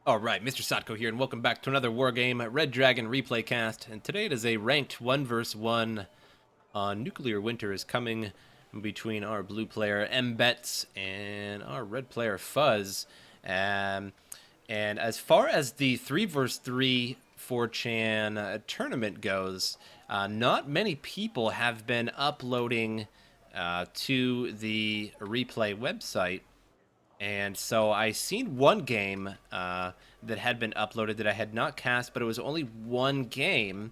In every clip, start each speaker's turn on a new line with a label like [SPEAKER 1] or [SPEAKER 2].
[SPEAKER 1] Alright, MrSotko here, and welcome back to another Wargame Red Dragon replay cast. And today it is a ranked 1 vs 1 Nuclear Winter is coming between our blue player Mbetts and our red player Fuzz. And as far as the 3 vs 3 4chan tournament goes, not many people have been uploading to the replay website. And so I seen one game that had been uploaded that I had not cast, but it was only one game,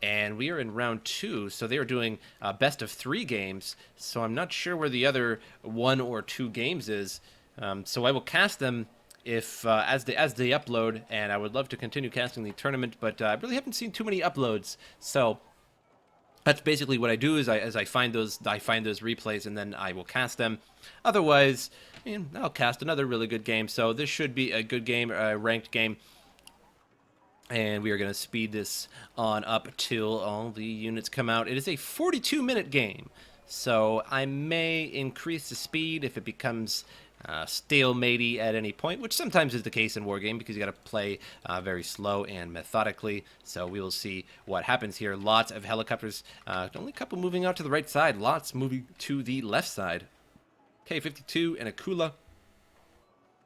[SPEAKER 1] and we are in round 2, so they are doing best of 3 games. So I'm not sure where the other 1 or 2 games is. So I will cast them if as they upload, and I would love to continue casting the tournament, but I really haven't seen too many uploads. So that's basically what I do is I find those replays and then I will cast them. Otherwise, I'll cast another really good game. So this should be a good game, a ranked game. And we are going to speed this on up till all the units come out. It is a 42-minute game. So I may increase the speed if it becomes stalematey at any point, which sometimes is the case in Wargame because you got to play very slow and methodically. So we will see what happens here. Lots of helicopters, only a couple moving out to the right side, lots moving to the left side. K-52 and a Kula.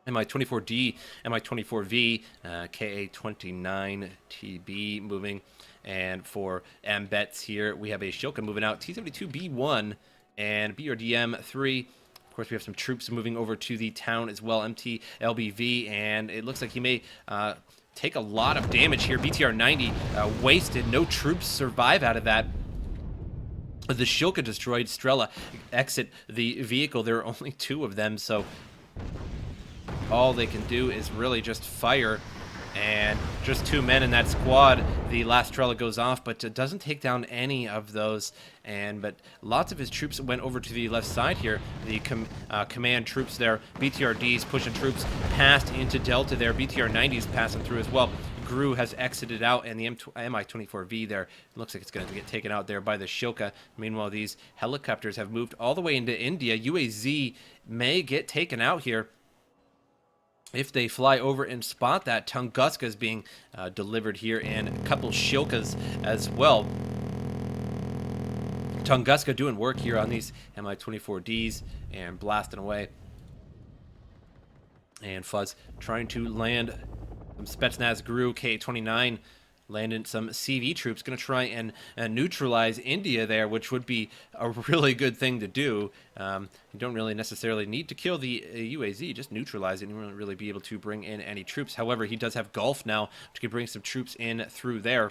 [SPEAKER 1] Mi-24D, Mi-24V, Ka-29TB moving. And for Mbetts here, we have a Shilka moving out, T-72B1 and BRDM-3. Of course, we have some troops moving over to the town as well, MTLBV, and it looks like he may take a lot of damage here. BTR-90 wasted, no troops survive out of that. The Shilka destroyed. Strela exit the vehicle. There are only 2 of them, so all they can do is really just fire. And just 2 men in that squad. The last Strela goes off, but doesn't take down any of those. But lots of his troops went over to the left side here. The command troops there. BTRDs pushing troops past into Delta there. BTR-90s passing through as well. Gru has exited out, and the Mi-24V there looks like it's going to get taken out there by the Shilka. Meanwhile, these helicopters have moved all the way into India. UAZ may get taken out here if they fly over and spot that. Tunguska is being delivered here, and a couple Shilkas as well. Tunguska doing work here on these Mi-24Ds and blasting away. And Fuzz trying to land some Spetsnaz Gru, Ka-29 landing some CV troops. Going to try and neutralize India there, which would be a really good thing to do. You don't really necessarily need to kill the UAZ, just neutralize it, and you won't really be able to bring in any troops. However, he does have Gulf now, which can bring some troops in through there.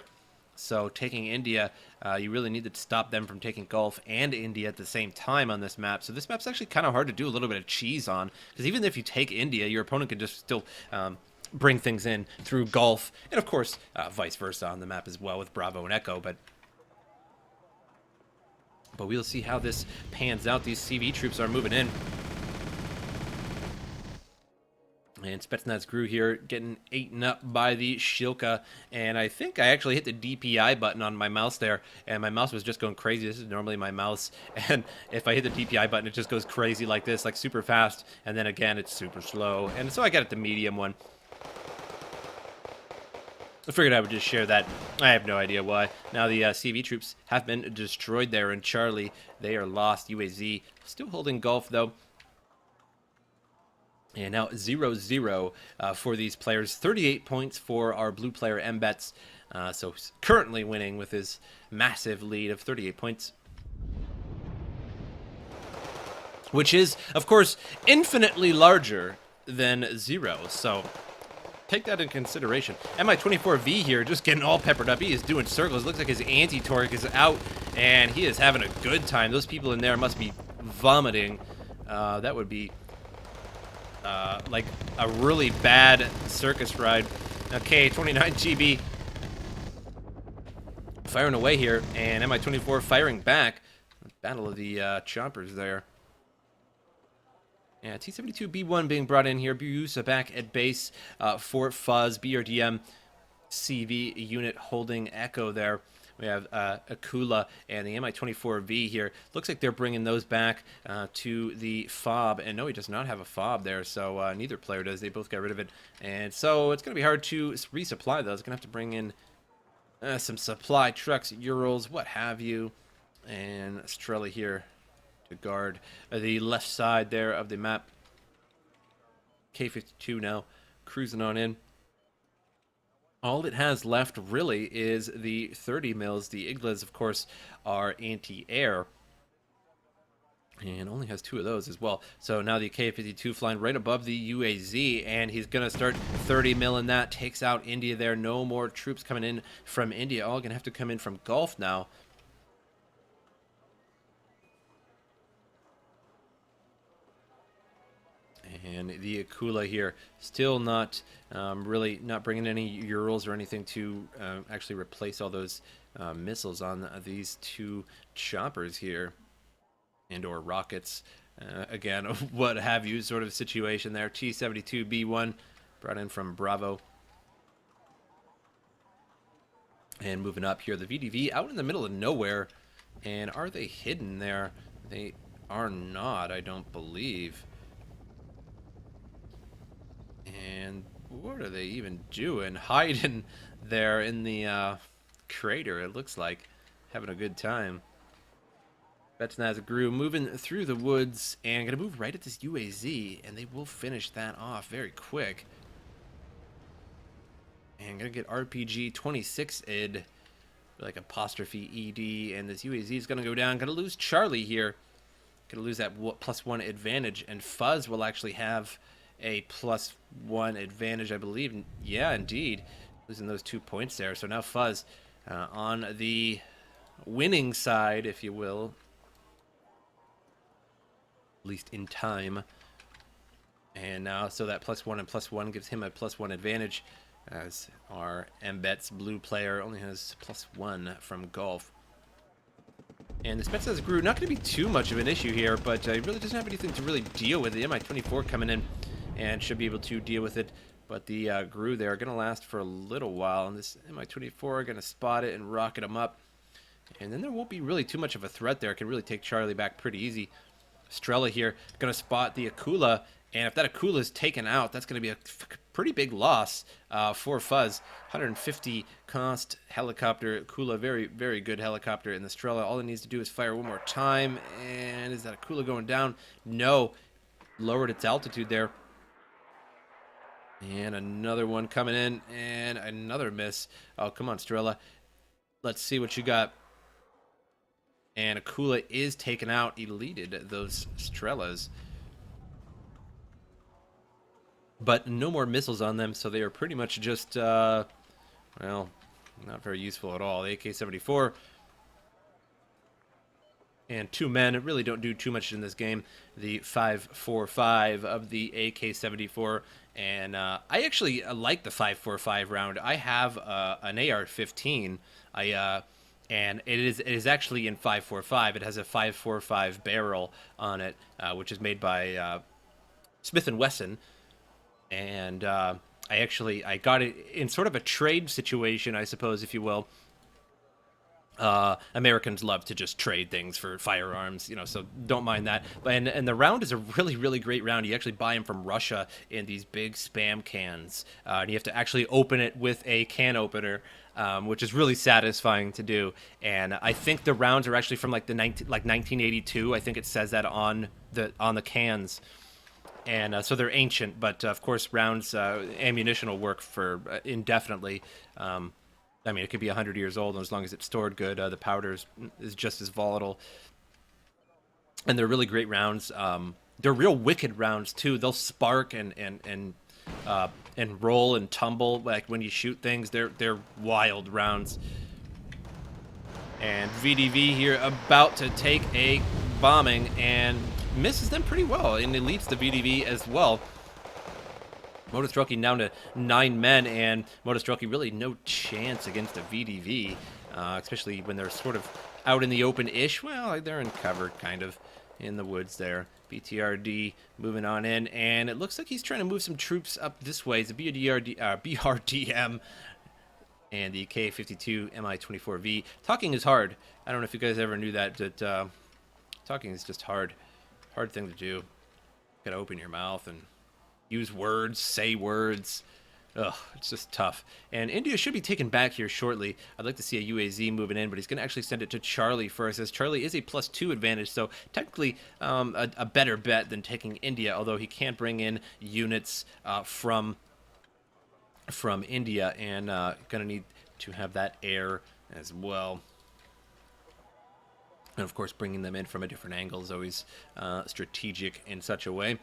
[SPEAKER 1] So taking India, you really need to stop them from taking Gulf and India at the same time on this map. So this map's actually kind of hard to do a little bit of cheese on, because even if you take India, your opponent can just still bring things in through Gulf, and of course vice versa on the map as well with Bravo and Echo. But we'll see how this pans out. These CV troops are moving in. And Spetsnaz Gru here getting eaten up by the Shilka. And I think I actually hit the DPI button on my mouse there, and my mouse was just going crazy. This is normally my mouse, and if I hit the DPI button, it just goes crazy like this, like super fast, and then again it's super slow. And so I got it the medium one. I figured I would just share that. I have no idea why. Now the CV troops have been destroyed there in Charlie. They are lost. UAZ still holding Gulf, though. And now 0-0 for these players. 38 points for our blue player Mbetts. So currently winning with his massive lead of 38 points. Which is, of course, infinitely larger than 0. So take that in consideration. Mi-24V here just getting all peppered up. He is doing circles. Looks like his anti-torque is out, and he is having a good time. Those people in there must be vomiting. That would be like a really bad circus ride. Okay, 29GB firing away here, and Mi-24 firing back. Battle of the choppers there. Yeah, T-72B1 being brought in here. Busa back at base for Fuzz. BRDM CV unit holding Echo there. We have Akula and the Mi-24V here. Looks like they're bringing those back to the fob. And no, he does not have a fob there, so neither player does. They both got rid of it. And so it's going to be hard to resupply those. Going to have to bring in some supply trucks, Urals, what have you. And Strela here to guard the left side there of the map. K-52 now cruising on in. All it has left really is the 30 mils. The Iglas, of course, are anti-air. And only has 2 of those as well. So now the K-52 flying right above the UAZ, and he's going to start 30 mil in that. Takes out India there. No more troops coming in from India. All going to have to come in from Gulf now. And the Akula here still not really not bringing any Urals or anything to actually replace all those missiles on these 2 choppers here and or rockets. Again, what have you sort of situation there. T-72B1 brought in from Bravo. And moving up here, the VDV out in the middle of nowhere. And are they hidden there? They are not, I don't believe. And what are they even doing? Hiding there in the crater, it looks like. Having a good time. Mbetts grew moving through the woods and going to move right at this UAZ, and they will finish that off very quick. And going to get RPG 26 id, like apostrophe ED, and this UAZ is going to go down. Going to lose Charlie here. Going to lose that +1 advantage, and Fuzz will actually have a +1 advantage, I believe. Yeah, indeed. Losing those 2 points there. So now Fuzz on the winning side, if you will. At least in time. And now, so that +1 and +1 gives him a +1 advantage, as our Mbetts blue player only has +1 from Gulf. And the Mbetts grew not going to be too much of an issue here, but he really doesn't have anything to really deal with. The Mi-24 coming in and should be able to deal with it. But the GRU there are going to last for a little while. And this Mi-24 are going to spot it and rocket him up. And then there won't be really too much of a threat there. It can really take Charlie back pretty easy. Strela here going to spot the Akula. And if that Akula is taken out, that's going to be a pretty big loss for Fuzz. 150 cost helicopter. Akula, very, very good helicopter. And the Strela, all it needs to do is fire one more time. And is that Akula going down? No. Lowered its altitude there. And another one coming in, and another miss. Oh, come on, Strela. Let's see what you got. And Akula is taken out, eluded those Strelas. But no more missiles on them, so they are pretty much just, well, not very useful at all. The AK-74 and 2 men really don't do too much in this game. The 5.45 of the AK-74, and I actually like the 5.45 round. I have an AR-15. And it is actually in 5.45. It has a 5.45 barrel on it, which is made by Smith & Wesson. And I got it in sort of a trade situation, I suppose, if you will. Americans love to just trade things for firearms, you know, so don't mind that. And the round is a really, really great round. You actually buy them from Russia in these big Spam cans. And you have to actually open it with a can opener, which is really satisfying to do. And I think the rounds are actually from like 1982. I think it says that on the cans. And so they're ancient, but of course rounds, ammunition will work for indefinitely. I mean, it could be 100 years old, and as long as it's stored good, the powder is just as volatile. And they're really great rounds. They're real wicked rounds too. They'll spark and roll and tumble like when you shoot things. They're wild rounds. And VDV here about to take a bombing and misses them pretty well, and it leads the VDV as well. MrSotko down to 9 men, and MrSotko really no chance against a VDV, especially when they're sort of out in the open-ish. Well, they're in cover, kind of, in the woods there. BTRD moving on in, and it looks like he's trying to move some troops up this way. It's a BRDM, and the K52 Mi-24V. Talking is hard. I don't know if you guys ever knew that, but talking is just hard. Hard thing to do. Gotta open your mouth and use words, say words. Ugh, it's just tough. And India should be taken back here shortly. I'd like to see a UAZ moving in, but he's going to actually send it to Charlie first, as Charlie is a +2 advantage, so technically a better bet than taking India, although he can't bring in units from India, and going to need to have that air as well. And of course, bringing them in from a different angle is always strategic in such a way.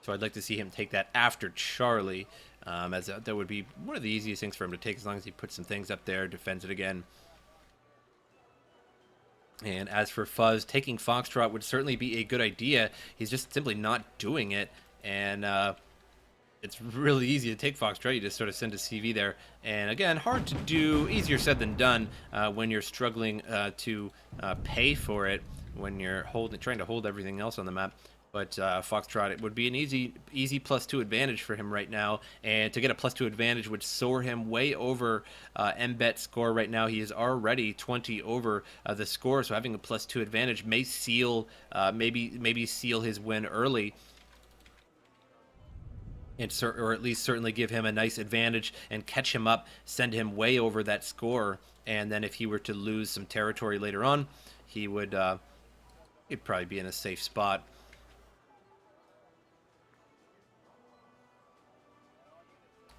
[SPEAKER 1] So I'd like to see him take that after Charlie, as that would be one of the easiest things for him to take, as long as he puts some things up there, defends it again. And as for Fuzz, taking Foxtrot would certainly be a good idea. He's just simply not doing it, and it's really easy to take Foxtrot. You just sort of send a CV there. And again, hard to do, easier said than done when you're struggling to pay for it, when you're trying to hold everything else on the map. But Foxtrot, it would be an easy +2 advantage for him right now. And to get a +2 advantage would soar him way over Mbetts' score right now. He is already 20 over the score, so having a +2 advantage may seal, maybe seal his win early. Or at least certainly give him a nice advantage and catch him up, send him way over that score. And then if he were to lose some territory later on, he'd probably be in a safe spot.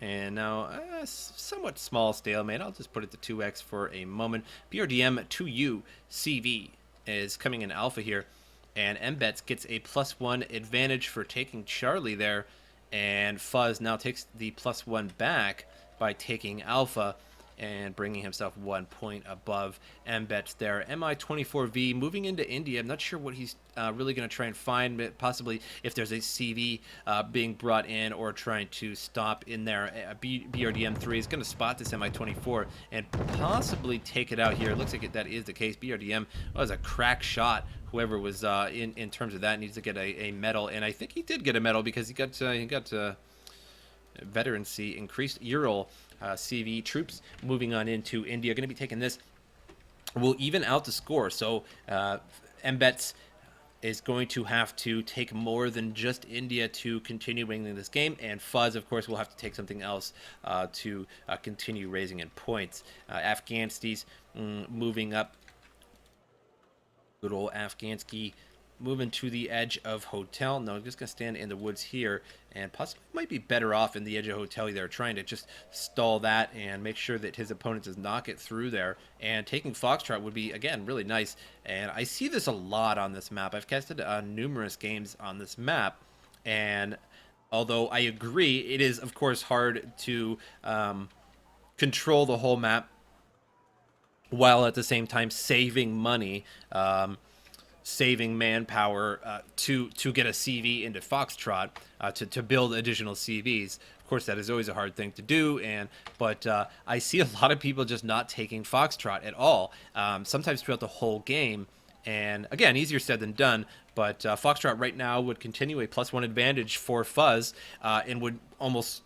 [SPEAKER 1] And now, somewhat small stalemate. I'll just put it to 2x for a moment. BRDM 2U CV is coming in alpha here. And Mbetts gets a +1 advantage for taking Charlie there. And Fuzz now takes the +1 back by taking alpha and bringing himself 1 point above Mbetts there. Mi-24V moving into India. I'm not sure what he's really going to try and find, but possibly if there's a CV being brought in or trying to stop in there. BRDM3 is going to spot this Mi-24 and possibly take it out here. It looks like that is the case. BRDM was a crack shot. Whoever was in terms of that needs to get a medal, and I think he did get a medal because he got veterancy increased. Ural CV troops moving on into India, going to be taking this. Will even out the score, so Mbetts is going to have to take more than just India to continue winning this game, and Fuzz, of course, will have to take something else to continue raising in points. Afghansky's moving up. Good old Afghansky moving to the edge of hotel. No, I'm just going to stand in the woods here, and possibly might be better off in the edge of hotel there, trying to just stall that and make sure that his opponent does not get through there. And taking Foxtrot would be, again, really nice. And I see this a lot on this map. I've casted numerous games on this map, and although I agree, it is, of course, hard to control the whole map while at the same time saving money, saving manpower to get a CV into Foxtrot, to build additional CVs. Of course, that is always a hard thing to do, but I see a lot of people just not taking Foxtrot at all, sometimes throughout the whole game. And again, easier said than done, but Foxtrot right now would continue a +1 advantage for Fuzz, and would almost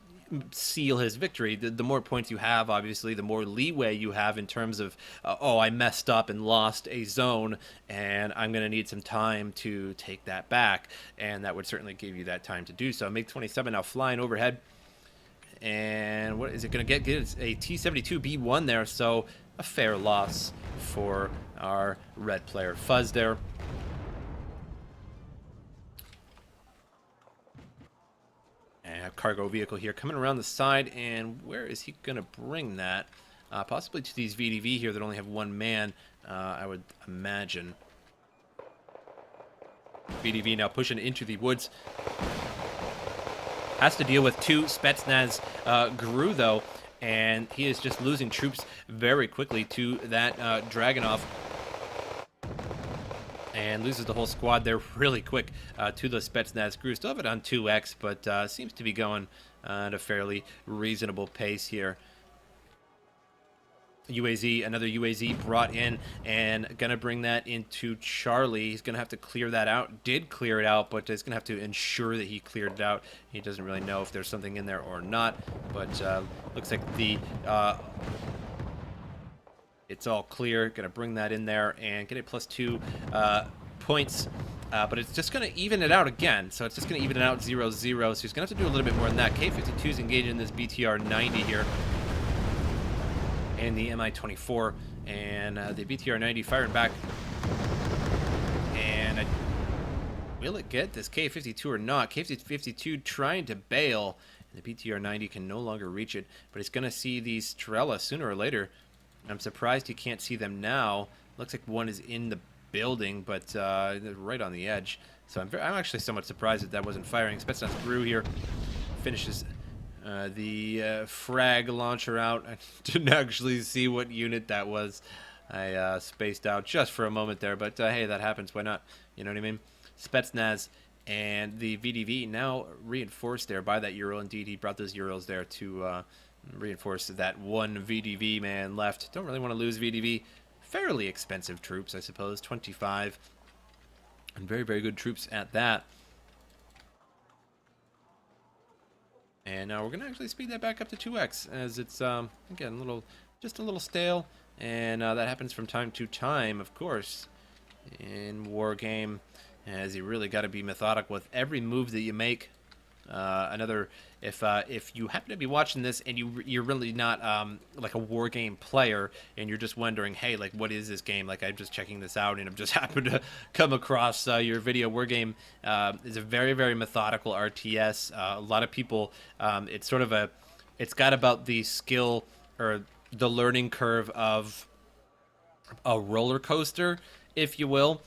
[SPEAKER 1] seal his victory. The more points you have, obviously, the more leeway you have in terms of, oh, I messed up and lost a zone, and I'm going to need some time to take that back, and that would certainly give you that time to do so. MiG-27 now flying overhead, and what is it going to get? It's a T-72B1 there, so a fair loss for our red player. Fuzz there. Cargo vehicle here coming around the side, and where is he going to bring that? Possibly to these VDV here that only have one man, I would imagine. VDV now pushing into the woods. Has to deal with 2 Spetsnaz GRU, though, and he is just losing troops very quickly to that Dragunov. And loses the whole squad there really quick to the Spetsnaz crew. Still have it on 2x, but seems to be going at a fairly reasonable pace here. UAZ, another UAZ brought in, and gonna bring that into Charlie. He's gonna have to clear that out. Did clear it out, but is gonna have to ensure that he cleared it out. He doesn't really know if there's something in there or not, but looks like the it's all clear. Gonna bring that in there and get a +2 points. But it's just going to even it out again. So it's just going to even it out 0-0. So he's going to have to do a little bit more than that. K-52 is engaged in this BTR-90 here. And the Mi-24. And the BTR-90 firing back. And will it get this K-52 or not? K-52 trying to bail. And the BTR-90 can no longer reach it. But it's going to see these Trella sooner or later. I'm surprised you can't see them now. Looks like one is in the building, but right on the edge. So I'm actually somewhat surprised that wasn't firing. Spetsnaz Brew here finishes the frag launcher out. I didn't actually see what unit that was. I spaced out just for a moment there, but hey, that happens. Why not? You know what I mean? Spetsnaz and the VDV now reinforced there by that Ural. Indeed, he brought those Urals there to reinforce that one VDV man left. Don't really want to lose VDV. Fairly expensive troops, I suppose. 25. And very, very good troops at that. And now we're going to actually speed that back up to 2x, as it's, again, just a little stale. And that happens from time to time, of course, in Wargame, as you really got to be methodical with every move that you make. If you happen to be watching this and you're really not like a war game player and you're just wondering, hey, like, what is this game? Like, I'm just checking this out and I'm just happened to come across your video. Wargame is a very, very methodical RTS. A lot of people, it's got about the skill or the learning curve of a roller coaster, if you will.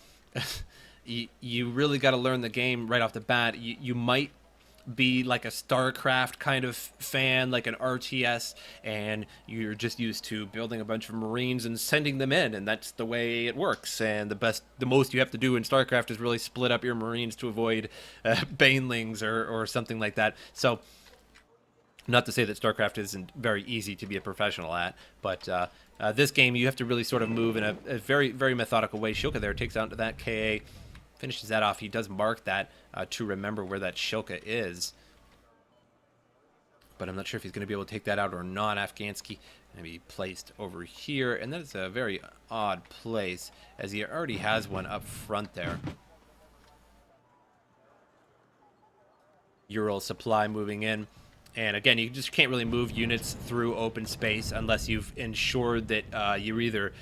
[SPEAKER 1] You really got to learn the game right off the bat. You might be like a StarCraft kind of fan, like an RTS, and you're just used to building a bunch of Marines and sending them in, and that's the way it works. And the most you have to do in StarCraft is really split up your Marines to avoid banelings or something like that. So, not to say that StarCraft isn't very easy to be a professional at, but this game you have to really sort of move in a very, very methodical way. Shilka there takes out that KA. Finishes that off. He does mark that to remember where that Shilka is. But I'm not sure if he's going to be able to take that out or not. Afghansky going to be placed over here. And that is a very odd place, as he already has one up front there. Ural supply moving in. And again, you just can't really move units through open space unless you've ensured that you either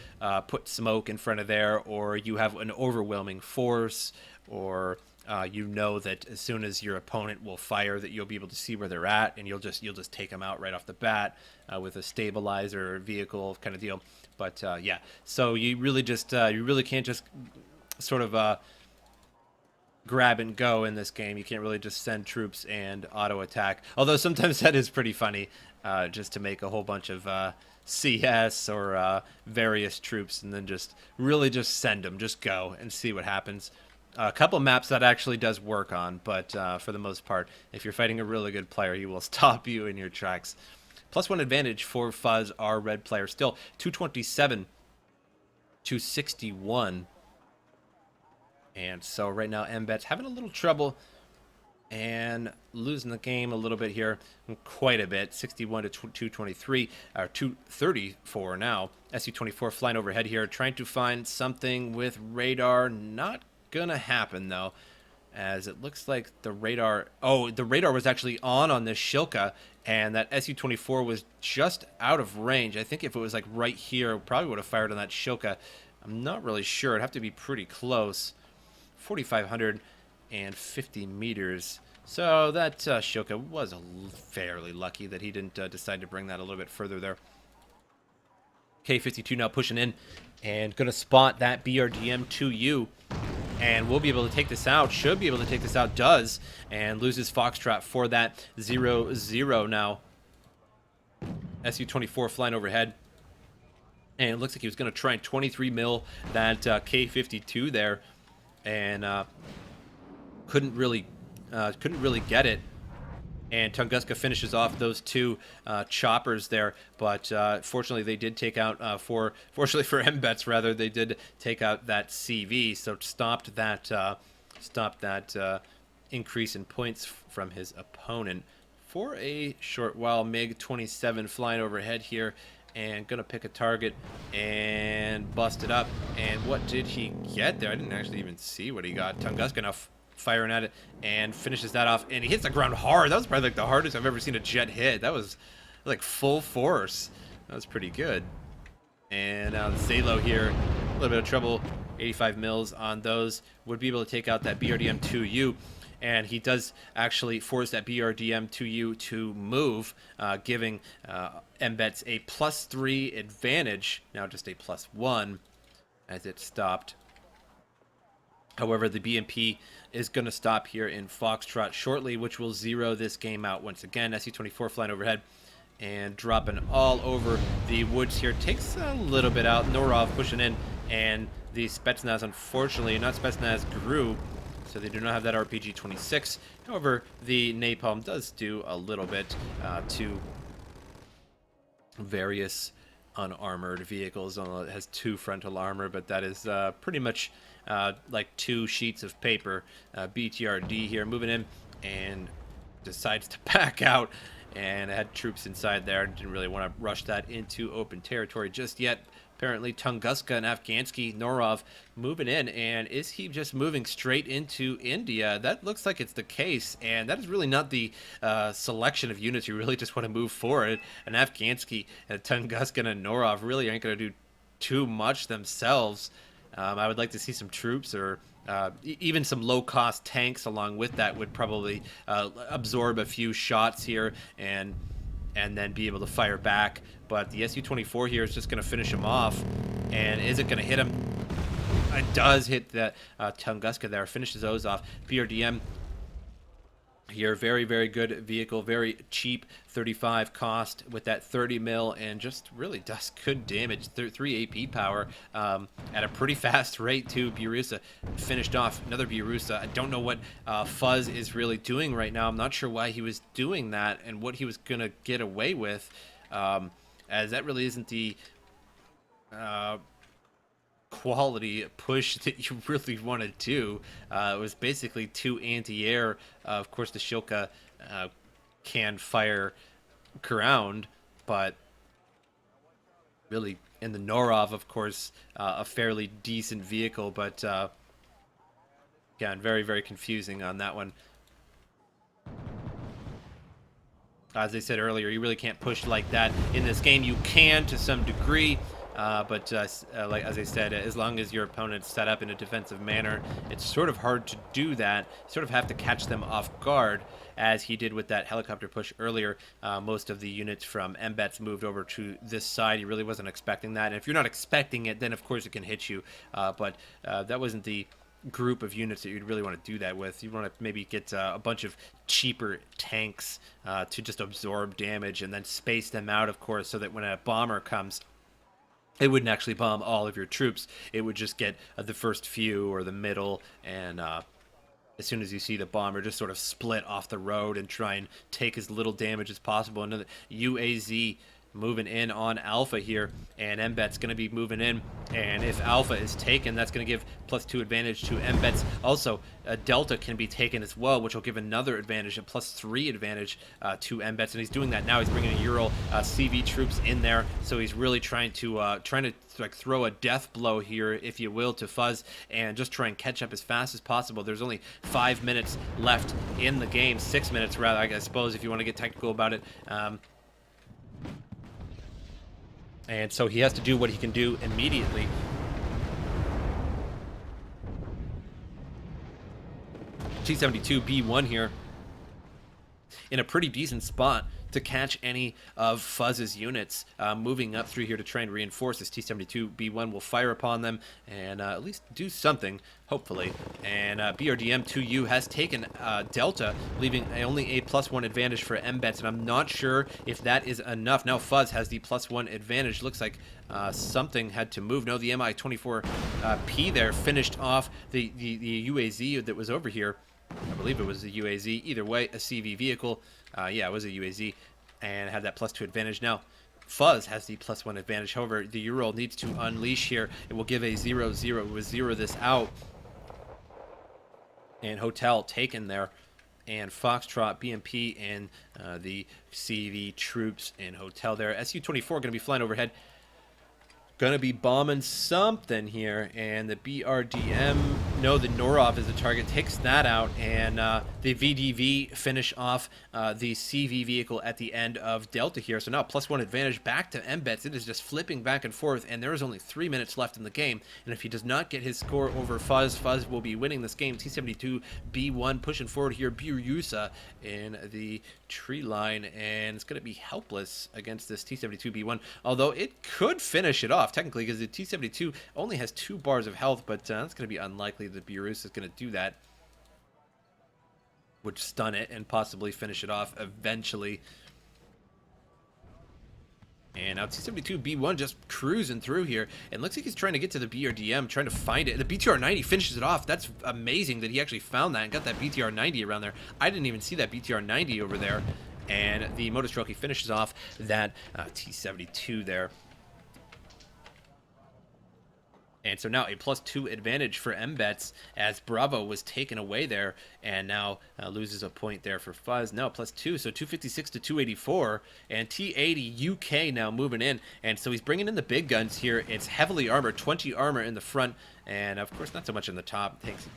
[SPEAKER 1] put smoke in front of there, or you have an overwhelming force, or you know that as soon as your opponent will fire, that you'll be able to see where they're at, and you'll just take them out right off the bat with a stabilizer vehicle kind of deal. But yeah, so you really can't just sort of grab and go in this game. You can't really just send troops and auto attack, although sometimes that is pretty funny, just to make a whole bunch of CS or various troops and then just send them, just go and see what happens. A couple maps that actually does work on, but for the most part, if you're fighting a really good player, he will stop you in your tracks. +1 advantage for Fuzz, our red player, still 227 to 61. And so right now, Mbetts having a little trouble and losing the game a little bit here, quite a bit. 61 to 223, or 234 now. Su-24 flying overhead here, trying to find something with radar. Not gonna happen though, as it looks like the radar. Oh, the radar was actually on this Shilka, and that Su-24 was just out of range. I think if it was like right here, probably would have fired on that Shilka. I'm not really sure. It'd have to be pretty close. 4,550 meters. So that Shilka was fairly lucky that he didn't decide to bring that a little bit further there. K-52 now pushing in and going to spot that BRDM-2U. And we'll be able to take this out. Should be able to take this out. Does. And loses Foxtrot for that 0-0 now. Su-24 flying overhead. And it looks like he was going to try and 23 mil that K-52 there. And couldn't really get it. And Tunguska finishes off those two choppers there, but fortunately they did take out, fortunately for Mbetts rather, they did take out that CV, so stopped that increase in points from his opponent. For a short while, MiG-27 flying overhead here, and gonna pick a target and bust it up. And what did he get there? I didn't actually even see what he got. Tunguska now firing at it and finishes that off, and he hits the ground hard. That was probably like the hardest I've ever seen a jet hit. That was like full force. That was pretty good. And now the Zalo here, a little bit of trouble. 85 mils on those. Would be able to take out that BRDM-2U, and he does actually force that BRDM-2U to move, giving Mbetts a +3 advantage. Now just a +1 as it stopped. However, the BMP is going to stop here in Foxtrot shortly, which will zero this game out once again. SU-24 flying overhead and dropping all over the woods here. Takes a little bit out. Norov pushing in, and the Spetsnaz, unfortunately, not Spetsnaz, grew, so they do not have that RPG-26. However, the napalm does do a little bit to various unarmored vehicles. It has 2 frontal armor, but that is pretty much like 2 sheets of paper. BTRD here moving in and decides to back out, and had troops inside there. Didn't really want to rush that into open territory just yet. Apparently Tunguska and Afghansky, Norov moving in, and is he just moving straight into India? That looks like it's the case, and that is really not the selection of units you really just want to move forward. And Afghansky and Tunguska and Norov really aren't going to do too much themselves. I would like to see some troops, or even some low-cost tanks along with that would probably absorb a few shots here and then be able to fire back. But the Su-24 here is just going to finish him off. And is it going to hit him? It does hit that Tunguska there. Finishes those off. BRDM here, very, very good vehicle. Very cheap, 35 cost with that 30 mil, and just really does good damage. 3 AP power at a pretty fast rate too. Birusa finished off another Birusa. I don't know what Fuzz is really doing right now. I'm not sure why he was doing that and what he was going to get away with, as that really isn't the quality push that you really want to do. It was basically 2 anti-air. Of course, the Shilka can fire ground, but really, in the Norov, of course, a fairly decent vehicle, but again, very, very confusing on that one. As I said earlier, you really can't push like that in this game. You can to some degree, but like as I said, as long as your opponent's set up in a defensive manner, it's sort of hard to do that. You sort of have to catch them off guard, as he did with that helicopter push earlier. Most of the units from Mbetts moved over to this side. He really wasn't expecting that, and if you're not expecting it, then of course it can hit you, but that wasn't the group of units that you'd really want to do that with. You want to maybe get a bunch of cheaper tanks to just absorb damage, and then space them out, of course, so that when a bomber comes, it wouldn't actually bomb all of your troops. It would just get the first few or the middle, and as soon as you see the bomber, just sort of split off the road and try and take as little damage as possible. Another UAZ moving in on Alpha here, and Mbetts going to be moving in, and if Alpha is taken, that's going to give +2 advantage to Mbetts. Also, Delta can be taken as well, which will give another advantage, a +3 advantage to Mbetts, and he's doing that now. He's bringing a Ural CV troops in there, so he's really trying to like throw a death blow here, if you will, to Fuzz, and just try and catch up as fast as possible. There's only 5 minutes left in the game, 6 minutes rather, I suppose, if you want to get technical about it. And so he has to do what he can do immediately. T-72B1 here in a pretty decent spot to catch any of Fuzz's units moving up through here to try and reinforce. This T-72B1 will fire upon them and at least do something, hopefully. And BRDM-2U has taken Delta, leaving only a +1 advantage for Mbetts, and I'm not sure if that is enough. Now Fuzz has the +1 advantage. Looks like something had to move. No, the Mi-24P there finished off the UAZ that was over here. I believe it was a UAZ. Either way, a CV vehicle. Yeah, it was a UAZ, and had that +2 advantage. Now, Fuzz has the +1 advantage. However, the Ural needs to unleash here. It will give a 0-0. It will 0 this out. And Hotel taken there. And Foxtrot, BMP, and the CV troops and Hotel there. SU-24 going to be flying overhead. Going to be bombing something here, and the BRDM, no, the Norov is the target, takes that out, and the VDV finish off the CV vehicle at the end of Delta here. So now +1 advantage back to Mbetts. It is just flipping back and forth, and there is only 3 minutes left in the game, and if he does not get his score over Fuzz, Fuzz will be winning this game. T-72B1 pushing forward here, Biryusa in the tree line, and it's going to be helpless against this T-72B1, although it could finish it off technically, because the T-72 only has 2 bars of health, but that's going to be unlikely that Biryusa is going to do that. Would stun it and possibly finish it off eventually. And now T-72B1 just cruising through here. And looks like he's trying to get to the BRDM, trying to find it. The BTR-90 finishes it off. That's amazing that he actually found that and got that BTR-90 around there. I didn't even see that BTR-90 over there. And the Motostrelki finishes off that T-72 there. And so now a +2 advantage for Mbetts as Bravo was taken away there, and now loses a point there for Fuzz. Now +2, so 256 to 284, and T80 UK now moving in, and so he's bringing in the big guns here. It's heavily armored, 20 armor in the front, and of course not so much in the top. Tanks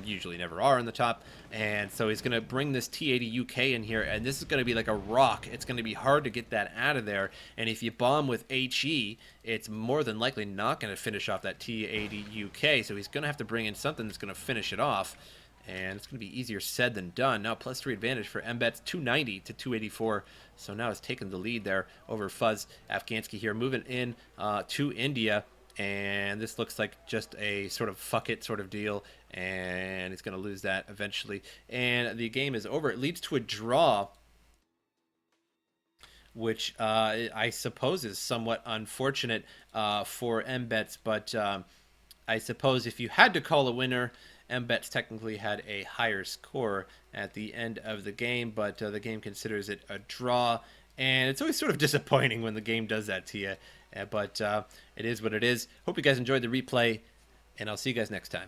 [SPEAKER 1] usually never are in the top, and so he's going to bring this T80 UK in here, and this is going to be like a rock. It's going to be hard to get that out of there, and if you bomb with HE, it's more than likely not going to finish off that T80 UK, so he's going to have to bring in something that's going to finish it off, and it's going to be easier said than done. Now +3 advantage for Mbetts, 290 to 284, so now it's taken the lead there over Fuzz. Afghansky here moving in to India, and this looks like just a sort of fuck it sort of deal, and he's going to lose that eventually, and the game is over. It leads to a draw, which I suppose is somewhat unfortunate for Mbetts, but I suppose if you had to call a winner, Mbetts technically had a higher score at the end of the game, but the game considers it a draw, and it's always sort of disappointing when the game does that to you, but it is what it is. Hope you guys enjoyed the replay, and I'll see you guys next time.